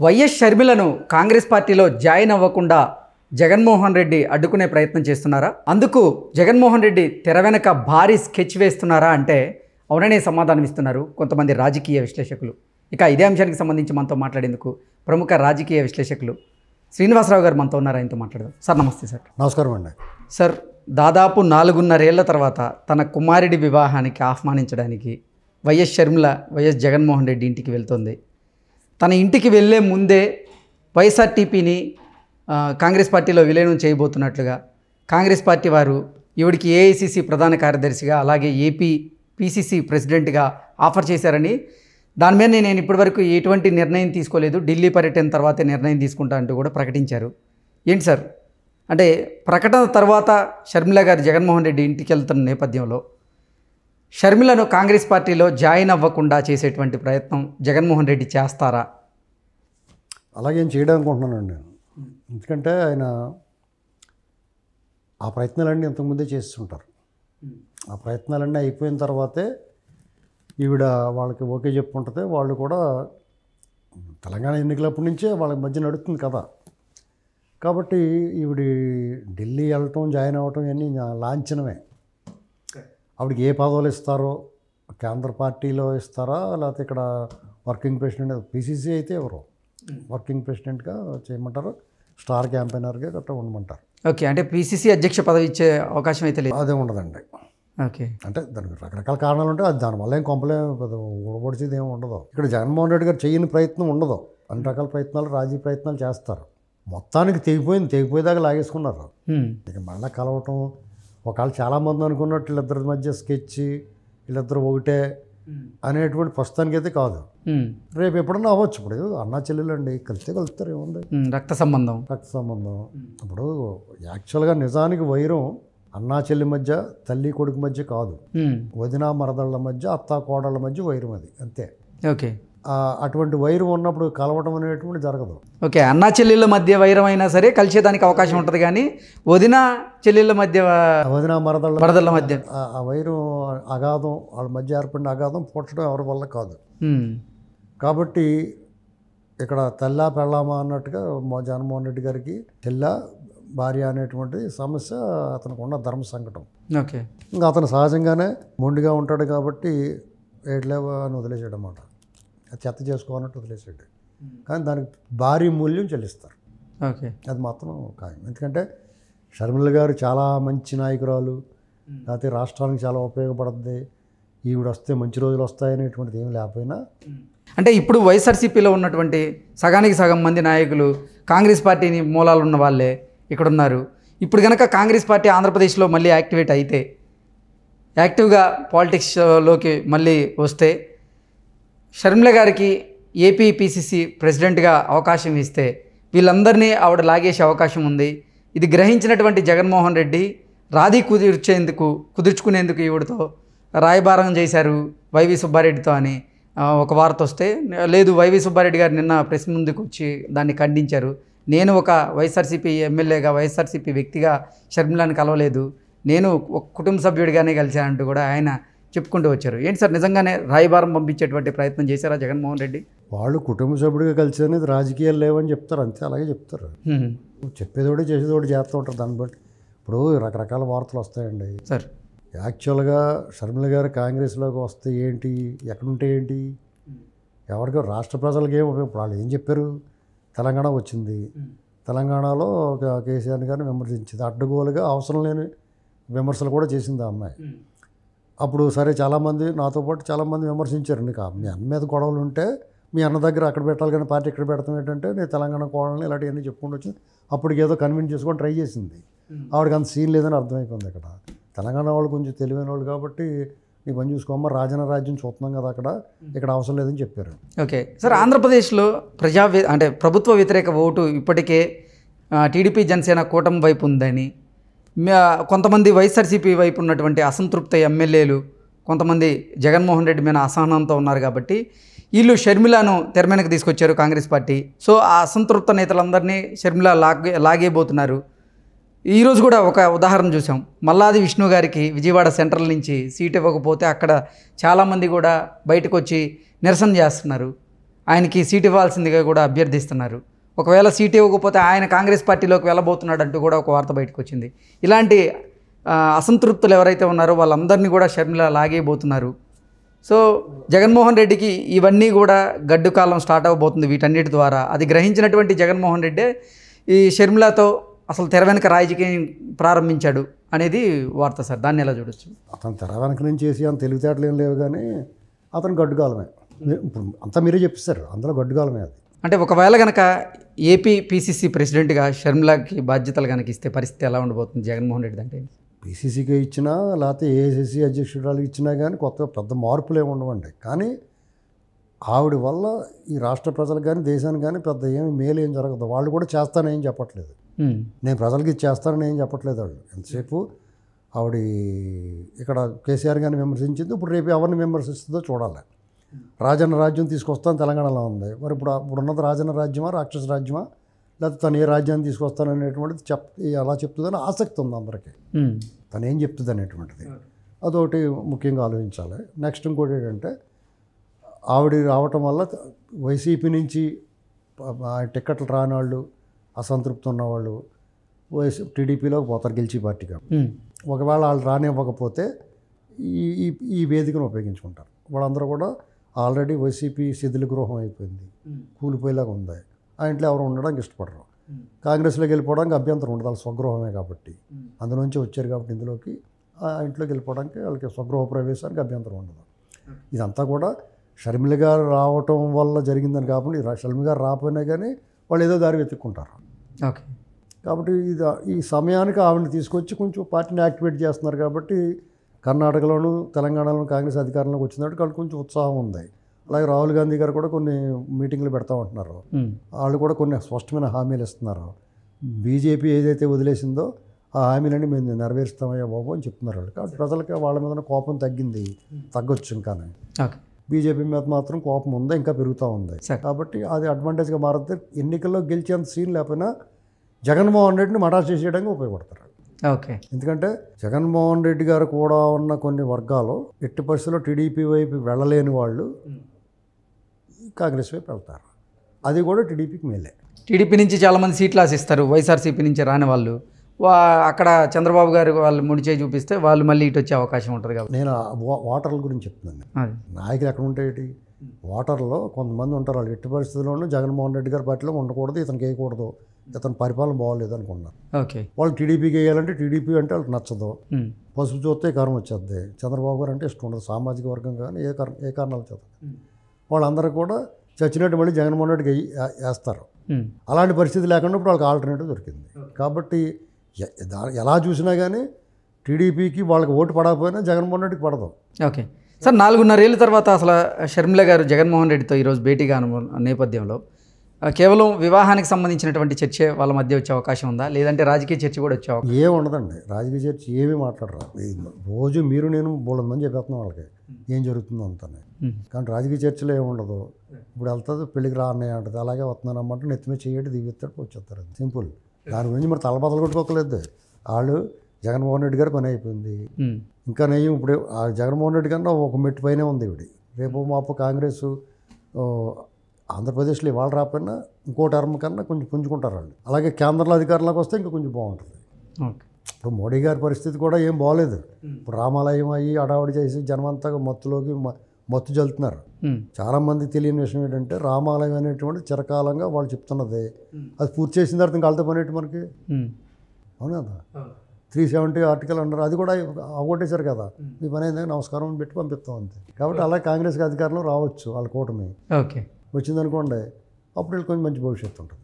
YS షర్మిలను Congress పార్టీలో join అవ్వకుండా జగన్మోహన్ రెడ్డి అడ్డుకునే ప్రయత్నం చేస్తున్నారా? అందుకు జగన్మోహన్ రెడ్డి తెర వెనక భారీ స్కెచ్ వేస్తున్నారా అంటే అవుననే సమాధానం ఇస్తున్నారు కొంతమంది రాజకీయ విశ్లేషకులు. ఇక ఇదే అంశానికి సంబంధించి మనతో మాట్లాడేందుకు ప్రముఖ రాజకీయ విశ్లేషకులు శ్రీనివాసరావు గారు మనతో ఉన్నారు. ఆయనతో మాట్లాడదాం. సార్ నమస్తే. సార్ నమస్కారం అండి. సార్, దాదాపు 4.5 ఏళ్ల తర్వాత తన కుమారుడి వివాహానికి ఆహ్వానించడానికి వైఎస్ షర్మిల వైఎస్ జగన్మోహన్ రెడ్డి ఇంటికి వెళ్తుంది. తన ఇంటికి వెళ్ళే ముందే వైఎస్ఆర్టీపీని కాంగ్రెస్ పార్టీలో విలీనం చేయబోతున్నట్లుగా కాంగ్రెస్ పార్టీ వారు ఈవిడికి ఏఐసిసి ప్రధాన కార్యదర్శిగా అలాగే ఏపీ పిసిసి ప్రెసిడెంట్గా ఆఫర్ చేశారని, దాని మీద నేను ఇప్పటివరకు ఎటువంటి నిర్ణయం తీసుకోలేదు, ఢిల్లీ పర్యటన తర్వాతే నిర్ణయం తీసుకుంటా అంటూ కూడా ప్రకటించారు. ఏంటి సార్, అంటే ప్రకటన తర్వాత షర్మిల గారు జగన్మోహన్ రెడ్డి ఇంటికి వెళ్తున్న నేపథ్యంలో షర్మిలను కాంగ్రెస్ పార్టీలో జాయిన్ అవ్వకుండా చేసేటువంటి ప్రయత్నం జగన్మోహన్ రెడ్డి చేస్తారా? అలాగేం చేయడం అనుకుంటున్నాను నేను. ఎందుకంటే ఆయన ఆ ప్రయత్నాలన్నీ ఇంతకుముందే చేస్తుంటారు. ఆ ప్రయత్నాలన్నీ అయిపోయిన తర్వాతే ఈవిడ వాళ్ళకి ఓకే చెప్పుకుంటుంది. వాళ్ళు కూడా తెలంగాణ ఎన్నికలప్పటి నుంచే వాళ్ళ మధ్య నడుస్తుంది కదా. కాబట్టి ఈవిడి ఢిల్లీ వెళ్ళటం జాయిన్ అవ్వటం ఇవన్నీ లాంఛనమే. ఆవిడకి ఏ పదవులు ఇస్తారో, కేంద్ర పార్టీలో ఇస్తారా లేకపోతే ఇక్కడ వర్కింగ్ ప్రెసిడెంట్, పిసిసి అయితే ఎవరు వర్కింగ్ ప్రెసిడెంట్గా చేయమంటారు, స్టార్ క్యాంపెయినర్గా గట్రా ఉండమంటారు. ఓకే, అంటే పిసిసి అధ్యక్ష పదవి ఇచ్చే అవకాశం అయితే లేదు? అదే ఉండదండి. ఓకే, అంటే దానికి రకరకాల కారణాలు ఉంటాయి. అది దానివల్ల ఏం ఊడబడిచేది ఏమి ఉండదు. ఇక్కడ జగన్మోహన్ రెడ్డి గారు చేయని ప్రయత్నం ఉండదు. అన్ని రకాల ప్రయత్నాలు, రాజీ ప్రయత్నాలు చేస్తారు. మొత్తానికి తెగిపోయేదాకా లాగేసుకున్నారు. ఇక మళ్ళీ కలవటం, ఒకవేళ చాలామంది అనుకున్నట్టు వీళ్ళిద్దరి మధ్య స్కెచ్, వీళ్ళిద్దరు ఒకటే అనేటువంటి ప్రస్తుతానికి అయితే కాదు. రేపు ఎప్పుడన్నా అవ్వచ్చు. ఇప్పుడు అన్నా చెల్లెలు అండి, కలిస్తే కలుస్తారు, ఏముంది, రక్త సంబంధం. ఇప్పుడు యాక్చువల్గా నిజానికి వైరం అన్నా చెల్లి మధ్య, తల్లి కొడుకు మధ్య కాదు, వదిన మరదళ్ళ మధ్య, అత్తా కోడళ్ళ మధ్య వైరం, అది అంతే. ఓకే, అటువంటి వైరం ఉన్నప్పుడు కలవటం అనేటువంటి జరగదు. ఓకే, అన్నా చెల్లెళ్ళ మధ్య వైరం అయినా సరే కలిసేదానికి అవకాశం ఉంటుంది, కానీ వదిన చెల్లెళ్ళ మధ్య, వదిన మరదళ్ళ మధ్య ఆ వైరం అగాధం, వాళ్ళ మధ్య ఏర్పడిన అగాధం పూడ్చడం ఎవరి వల్ల కాదు. కాబట్టి ఇక్కడ తెల్లా పెళ్ళామా అన్నట్టుగా జగన్మోహన్ రెడ్డి గారికి తెల్ల భార్య అనేటువంటి సమస్య అతనికి ఉన్న ధర్మ సంకటం. ఓకే, ఇంకా అతను సహజంగానే మొండిగా ఉంటాడు కాబట్టి ఏట్లేవా అని వదిలేసాడు అన్నమాట. చెత్త చేసుకోవాలంటే వదిలేసాడు. కానీ దానికి భారీ మూల్యం చెల్లిస్తారు. ఓకే, అది మాత్రం ఖాయం. ఎందుకంటే షర్మిల గారు చాలా మంచి నాయకురాలు, లేకపోతే రాష్ట్రానికి చాలా ఉపయోగపడుతుంది, ఈవిడ వస్తే మంచి రోజులు వస్తాయనేటువంటిది ఏమి లేకపోయినా, అంటే ఇప్పుడు వైఎస్ఆర్సీపీలో ఉన్నటువంటి సగానికి సగం మంది నాయకులు కాంగ్రెస్ పార్టీని మూలాలు ఉన్న వాళ్ళే ఇక్కడ ఉన్నారు. ఇప్పుడు కనుక కాంగ్రెస్ పార్టీ ఆంధ్రప్రదేశ్లో మళ్ళీ యాక్టివేట్ అయితే, యాక్టివ్గా పాలిటిక్స్లోకి మళ్ళీ వస్తే, షర్మిల గారికి ఏపీ పిసిసి ప్రెసిడెంట్గా అవకాశం ఇస్తే వీళ్ళందరినీ ఆవిడ లాగేసే అవకాశం ఉంది. ఇది గ్రహించినటువంటి జగన్మోహన్ రెడ్డి రాధీ కుదుర్చుకునేందుకు ఈవిడతో రాయబారం చేశారు వైవి సుబ్బారెడ్డితో అని ఒక వార్త వస్తే, లేదు, వైవి సుబ్బారెడ్డి గారు నిన్న ప్రెస్ ముందుకు వచ్చి దాన్ని ఖండించారు. నేను ఒక వైఎస్ఆర్సీపీ ఎమ్మెల్యేగా, వైఎస్ఆర్సీపీ వ్యక్తిగా షర్మిలను కలవలేదు, నేను ఒక కుటుంబ సభ్యుడిగానే కలిశానంటూ కూడా ఆయన చెప్పుకుంటూ వచ్చారు. ఏంటి సార్, నిజంగానే రాయబారం పంపించేటువంటి ప్రయత్నం చేశారా జగన్మోహన్ రెడ్డి? వాళ్ళు కుటుంబ సభ్యుడిగా కలిసి అనేది రాజకీయాలు లేవని చెప్తారు, అంతే, అలాగే చెప్తారు. చెప్పేదోటి చేసేదోటి చేస్తూ ఉంటారు. దాన్ని బట్టి ఇప్పుడు రకరకాల వార్తలు వస్తాయండి సార్. యాక్చువల్గా షర్మిల గారు కాంగ్రెస్లోకి వస్తే ఏంటి, ఎక్కడుంటే ఏంటి, ఎవరికి రాష్ట్ర ప్రజలకి ఏమి ఉపయోగం? వాళ్ళు ఏం చెప్పారు, తెలంగాణ వచ్చింది, తెలంగాణలో కేసీఆర్ గారిని విమర్శించింది, అడ్డగోలుగా అవసరం లేని విమర్శలు కూడా చేసింది ఆ అమ్మాయి. అప్పుడు సరే, చాలామంది నాతో పాటు చాలామంది విమర్శించారు, నీకు మీ అన్న మీద గొడవలు ఉంటే మీ అన్న దగ్గర అక్కడ పెట్టాలి కానీ పార్టీ ఇక్కడ పెడతాం ఏంటంటే, నేను తెలంగాణ కోడల్ని ఇలాంటివన్నీ చెప్పుకుంటూ వచ్చింది. అప్పటికి ఏదో కన్విన్స్ చేసుకొని ట్రై చేసింది. ఆవిడకి అంత సీన్ లేదని అర్థమైపోయింది. అక్కడ తెలంగాణ వాళ్ళు కొంచెం తెలివైన వాళ్ళు కాబట్టి నీ పని చూసుకోమ్మా, రాజ్యం చూస్తున్నాం కదా, ఇక్కడ అవసరం లేదని చెప్పారు. ఓకే సార్, ఆంధ్రప్రదేశ్లో అంటే ప్రభుత్వ వ్యతిరేక ఓటు ఇప్పటికే టీడీపీ జనసేన కూటమి వైపు ఉందని, కొంతమంది వైఎస్ఆర్సీపీ వైపు ఉన్నటువంటి అసంతృప్త ఎమ్మెల్యేలు కొంతమంది జగన్మోహన్ రెడ్డి మీద అసహనంతో ఉన్నారు. కాబట్టి వీళ్ళు షర్మిలను తెర మీదకి తీసుకొచ్చారు కాంగ్రెస్ పార్టీ. సో ఆ అసంతృప్త నేతలందరినీ షర్మిల లాగేయబోతున్నారు. ఈరోజు కూడా ఒక ఉదాహరణ చూసాం. మల్లాది విష్ణు గారికి విజయవాడ సెంట్రల్ నుంచి సీట్ ఇవ్వకపోతే అక్కడ చాలామంది కూడా బయటకు వచ్చి నిరసన చేస్తున్నారు. ఆయనకి సీట్ ఇవ్వాల్సిందిగా కూడా అభ్యర్థిస్తున్నారు. ఒకవేళ సీట్ ఇవ్వకపోతే ఆయన కాంగ్రెస్ పార్టీలోకి వెళ్ళబోతున్నాడు అంటూ కూడా ఒక వార్త బయటకు వచ్చింది. ఇలాంటి అసంతృప్తులు ఎవరైతే ఉన్నారో వాళ్ళందరినీ కూడా షర్మిల లాగేయబోతున్నారు. సో జగన్మోహన్ రెడ్డికి ఇవన్నీ కూడా గడ్డు కాలం స్టార్ట్ అవ్వబోతుంది వీటన్నిటి ద్వారా. అది గ్రహించినటువంటి జగన్మోహన్ రెడ్డే ఈ షర్మిలతో అసలు తెర వెనక రాజకీయం ప్రారంభించాడు అనేది వార్త సార్. దాన్ని ఎలా చూడొచ్చు? అతను తెర వెనక నుంచి చేసి అంత తెలివితేటలు ఏం లేవు, కానీ అతను గడ్డుకాలమే. ఇప్పుడు అంతా మీరే చెప్పిస్తారు, అందులో గడ్డుకాలమే అది. అంటే ఒకవేళ కనుక ఏపీ పిసిసి ప్రెసిడెంట్గా షర్మిలకి బాధ్యతలు కనుక ఇస్తే పరిస్థితి ఎలా ఉండబోతుంది జగన్మోహన్ రెడ్డి? అంటే పిసిసికి ఇచ్చినా లేకపోతే ఏఐసిసి అధ్యక్షురాలు ఇచ్చినా కానీ కొత్త పెద్ద మార్పులు ఏమి ఉండవండి. కానీ ఆవిడ వల్ల ఈ రాష్ట్ర ప్రజలకు కానీ దేశానికి కానీ పెద్ద ఏమి మేలు ఏం జరగదు. వాళ్ళు కూడా చేస్తానేం చెప్పట్లేదు, నేను ప్రజలకి ఇది చేస్తానని ఏం చెప్పట్లేదు. వాళ్ళు ఎంతసేపు ఆవిడ ఇక్కడ కేసీఆర్ గారిని విమర్శించింది, ఇప్పుడు రేపు ఎవరిని విమర్శిస్తుందో చూడాలి. రాజన్న రాజ్యం తీసుకొస్తాను తెలంగాణలో ఉంది, మరి ఇప్పుడున్నది రాజన్న రాజ్యమా రాక్షస రాజ్యమా, లేకపోతే తను ఏ రాజ్యాన్ని తీసుకొస్తాననేటువంటిది ఎలా చెప్తుందని ఆసక్తి ఉంది అందరికీ. తను ఏం చెప్తుంది అనేటువంటిది అదొకటి ముఖ్యంగా ఆలోచించాలి. నెక్స్ట్ ఇంకోటి ఏంటంటే ఆవిడ రావటం వల్ల వైసీపీ నుంచి టిక్కెట్లు రాని వాళ్ళు, అసంతృప్తి ఉన్నవాళ్ళు టీడీపీలోకి పోతారు గెలిచి పార్టీగా. ఒకవేళ వాళ్ళు రానివ్వకపోతే ఈ వేదికను ఉపయోగించుకుంటారు. వాళ్ళందరూ కూడా ఆల్రెడీ వైసీపీ శిథిల గృహం అయిపోయింది, కూలిపోయేలాగా ఉంది. ఆ ఇంట్లో ఎవరు ఉండడానికి ఇష్టపడరు. కాంగ్రెస్లోకి వెళ్ళిపోవడానికి అభ్యంతరం ఉండదు, వాళ్ళ స్వగృహమే కాబట్టి. అందులోంచి వచ్చారు కాబట్టి ఇందులోకి ఆ ఇంట్లోకి వెళ్ళిపోవడానికి వాళ్ళకి స్వగృహ ప్రవేశానికి అభ్యంతరం ఉండదు. ఇదంతా కూడా షర్మిల గారు రావటం వల్ల జరిగిందని కాబట్టి షర్మిల గారు రాకపోయినా కానీ వాళ్ళు ఏదో దారి వెతుక్కుంటారు. ఓకే, కాబట్టి ఈ సమయానికి ఆవిడని తీసుకొచ్చి కొంచెం పార్టీని యాక్టివేట్ చేస్తున్నారు. కాబట్టి కర్ణాటకలోను తెలంగాణలోను కాంగ్రెస్ అధికారంలోకి వచ్చినట్టు వాళ్ళు కొంచెం ఉత్సాహం ఉంది. అలాగే రాహుల్ గాంధీ గారు కూడా కొన్ని మీటింగ్లు పెడతా ఉంటున్నారు. వాళ్ళు కూడా కొన్ని స్పష్టమైన హామీలు ఇస్తున్నారు. బీజేపీ ఏదైతే వదిలేసిందో ఆ హామీలన్నీ మేము నెరవేరుస్తామయ్యా బాబు అని చెప్తున్నారు వాళ్ళు. కాబట్టి ప్రజలకి వాళ్ళ మీద కోపం తగ్గొచ్చు. ఇంకానే బీజేపీ మీద మాత్రం కోపం ఉంది, ఇంకా పెరుగుతూ ఉంది. కాబట్టి అది అడ్వాంటేజ్గా మారితే ఎన్నికల్లో గెలిచేంత సీన్ లేకపోయినా జగన్మోహన్ రెడ్డిని మటాష్ చేసేయడానికి ఉపయోగపడతారు. ఓకే, ఎందుకంటే జగన్మోహన్ రెడ్డి గారు కూడా ఉన్న కొన్ని వర్గాలు ఎట్టి పరిస్థితుల్లో టీడీపీ వైపు వెళ్ళలేని వాళ్ళు కాంగ్రెస్ వైపు వెళ్తారు. అది కూడా టీడీపీకి మేలే. టీడీపీ నుంచి చాలామంది సీట్లు ఆశిస్తారు, వైఎస్ఆర్సీపీ నుంచి రాని వాళ్ళు అక్కడ చంద్రబాబు గారు వాళ్ళు ముడిచేయి చూపిస్తే వాళ్ళు మళ్ళీ ఇటు వచ్చే అవకాశం ఉంటుంది. కాబట్టి నేను ఓటర్ల గురించి చెప్తున్నాను. నాయకులు ఎక్కడ ఉంటాయి? ఓటర్లో కొంతమంది ఉంటారు, వాళ్ళు ఎట్టి పరిస్థితుల్లోనూ జగన్మోహన్ రెడ్డి గారి పార్టీలో ఉండకూడదు, ఇతనికి వేయకూడదు, ఇతని పరిపాలన బాగోలేదు అనుకున్నారు. ఓకే, వాళ్ళు టీడీపీకి వేయాలంటే టీడీపీ అంటే వాళ్ళకి నచ్చదు, పసుపు చూస్తే కారం వచ్చేది. చంద్రబాబు గారు అంటే ఇష్టం ఉండదు, సామాజిక వర్గం కానీ ఏ కారణాలు చేత వాళ్ళందరూ కూడా చచ్చినట్టు మళ్ళీ జగన్మోహన్ రెడ్డికి వేస్తారు. అలాంటి పరిస్థితి లేకుండా ఇప్పుడు వాళ్ళకి ఆల్టర్నేటివ్ దొరికింది. కాబట్టి ఎలా చూసినా కానీ టీడీపీకి వాళ్ళకి ఓటు పడకపోయినా జగన్మోహన్ రెడ్డికి పడదు. ఓకే సార్, 4.5 ఏళ్ళ తర్వాత అసలు షర్మిల గారు జగన్మోహన్ రెడ్డితో ఈరోజు భేటీగా నేపథ్యంలో కేవలం వివాహానికి సంబంధించినటువంటి చర్చ వాళ్ళ మధ్య వచ్చే అవకాశం ఉందా, లేదంటే రాజకీయ చర్చ కూడా వచ్చే అవకాశం? ఏమి ఉండదండి, రాజకీయ చర్చ ఏమీ మాట్లాడరా. రోజు మీరు నేను బోళ్ళ మంది చెప్పేస్తున్నాం వాళ్ళకి ఏం జరుగుతుందో అంతానే. కానీ రాజకీయ చర్చలో ఏముండదు. ఇప్పుడు వెళ్తుంది పెళ్ళికి రా అన్నయ్య అంటది, అలాగే వస్తున్నాను అమ్మంటే నెత్తిమే చేయడం దిగుతాడు వచ్చేస్తారు, సింపుల్. దాని గురించి మరి తలబద్దలు కొట్టుకోకలేదు. వాళ్ళు జగన్మోహన్ రెడ్డి గారు పని అయిపోయింది. ఇంకా నెయ్యి ఇప్పుడు ఆ జగన్మోహన్ రెడ్డి కన్నా ఒక మెట్టు పైనే ఉంది ఇవిడి. రేపు మాపు కాంగ్రెస్ ఆంధ్రప్రదేశ్లో ఇవాళ రాకపోయినా ఇంకో టర్మ్ కన్నా కొంచెం పుంజుకుంటారు వాళ్ళు. అలాగే కేంద్రంలో అధికారంలోకి వస్తే ఇంకా కొంచెం బాగుంటుంది. ఇప్పుడు మోడీ గారి పరిస్థితి కూడా ఏం బాగోలేదు. ఇప్పుడు రామాలయం అయ్యి అడావుడి చేసి జనమంతా మత్తు జల్లుతున్నారు. చాలామందికి తెలియని విషయం ఏంటంటే రామాలయం అనేటువంటి చిరకాలంగా వాళ్ళు చెప్తున్నది అది పూర్తి చేసిన తర్వాత ఇంకా వాళ్ళతో పని ఏంటి మనకి? అవును కదా, 370 ఆర్టికల్ అన్నారు, అది కూడా అవగొట్టేశారు కదా. మీ పని అయిందని నమస్కారం పెట్టి పంపిస్తాం అంతే. కాబట్టి అలా కాంగ్రెస్కి అధికారంలో రావచ్చు వాళ్ళ కూటమి. ఓకే, వచ్చిందనుకోండి అప్పుడు వీళ్ళు కొంచెం మంచి భవిష్యత్తు ఉంటుంది.